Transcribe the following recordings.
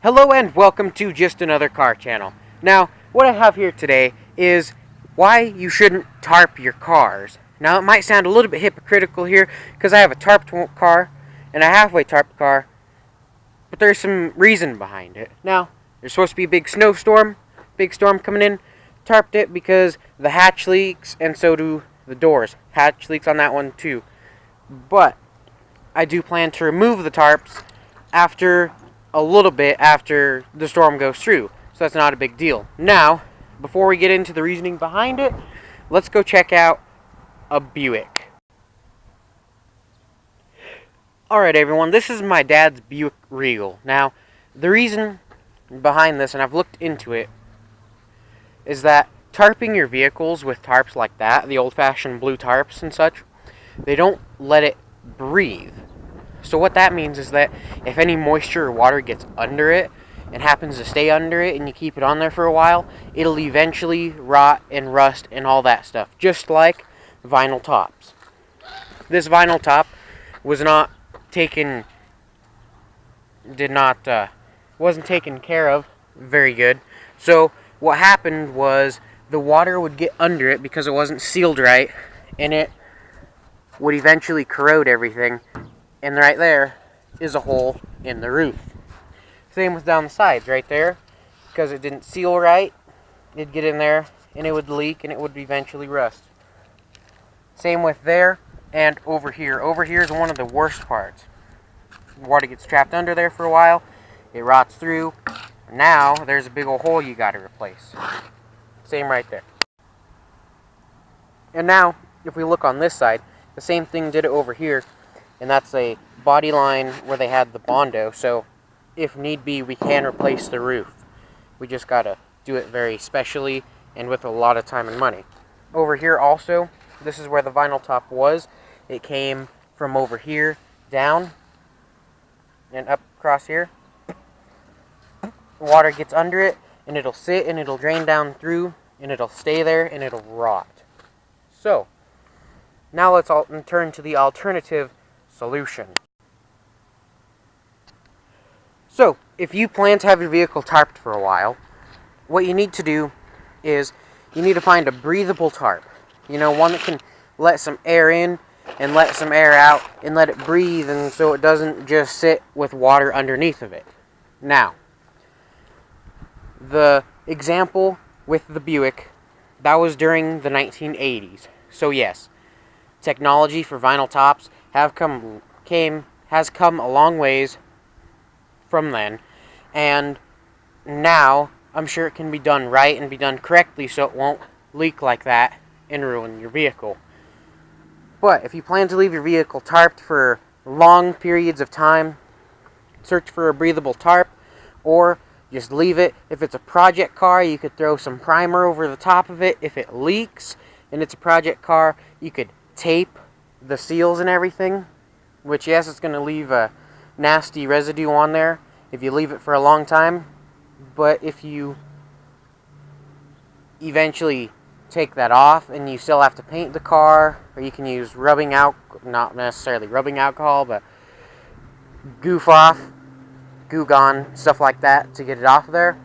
Hello and welcome to Just Another Car Channel. Now, what I have here today is why you shouldn't tarp your cars. Now, it might sound a little bit hypocritical here because I have a tarped car and a halfway tarped car, but there's some reason behind it. Now, there's supposed to be a big snowstorm, big storm coming in, tarped it because the hatch leaks and so do the doors. Hatch leaks on that one too. But I do plan to remove the tarps a little bit after the storm goes through, so that's not a big deal. Now, before we get into the reasoning behind it, let's go check out a Buick. Alright everyone, this is my dad's Buick Regal. Now, the reason behind this, and I've looked into it, is that tarping your vehicles with tarps like that, the old-fashioned blue tarps and such, they don't let it breathe. So what that means is that if any moisture or water gets under it and happens to stay under it and you keep it on there for a while, it'll eventually rot and rust and all that stuff, just like vinyl tops. This vinyl top wasn't taken care of very good. So what happened was the water would get under it because it wasn't sealed right, and it would eventually corrode everything. And right there is a hole in the roof. Same with down the sides right there. Because it didn't seal right, it'd get in there and it would leak and it would eventually rust. Same with there and over here. Over here is one of the worst parts. Water gets trapped under there for a while. It rots through. Now there's a big old hole you got to replace. Same right there. And now if we look on this side, the same thing did it over here. And that's a body line where they had the Bondo, so if need be, we can replace the roof. We just gotta do it very specially and with a lot of time and money. Over here also, this is where the vinyl top was. It came from over here down and up across here. The water gets under it and it'll sit and it'll drain down through and it'll stay there and it'll rot. So, now let's turn to the alternative solution. So, if you plan to have your vehicle tarped for a while, what you need to do is you need to find a breathable tarp. You know, one that can let some air in and let some air out and let it breathe, and so it doesn't just sit with water underneath of it. Now, the example with the Buick, that was during the 1980s. So yes, technology for vinyl tops has come a long ways from then, and now I'm sure it can be done right and be done correctly so it won't leak like that and ruin your vehicle. But if you plan to leave your vehicle tarped for long periods of time, search for a breathable tarp, or just leave it. If it's a project car, you could throw some primer over the top of it. If it leaks and it's a project car, you could tape the seals and everything, which yes, it's going to leave a nasty residue on there if you leave it for a long time, but if you eventually take that off and you still have to paint the car, or you can use not necessarily rubbing alcohol, but goof off, goo gone, stuff like that to get it off there,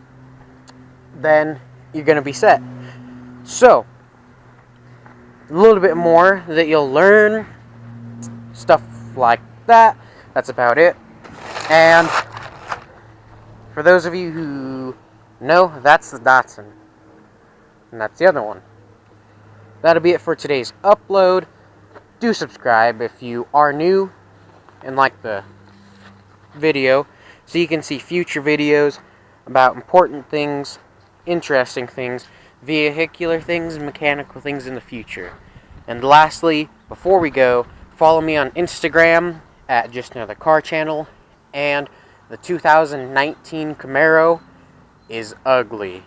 then you're going to be set. So, a little bit more that you'll learn, stuff like that. That's about it. And for those of you who know, that's the Datsun. And that's the other one. That'll be it for today's upload. Do subscribe if you are new and like the video, so you can see future videos about important things, interesting things, vehicular things, and mechanical things in the future. And lastly, before we go, follow me on Instagram at Just Another Car Channel, and the 2019 Camaro is ugly.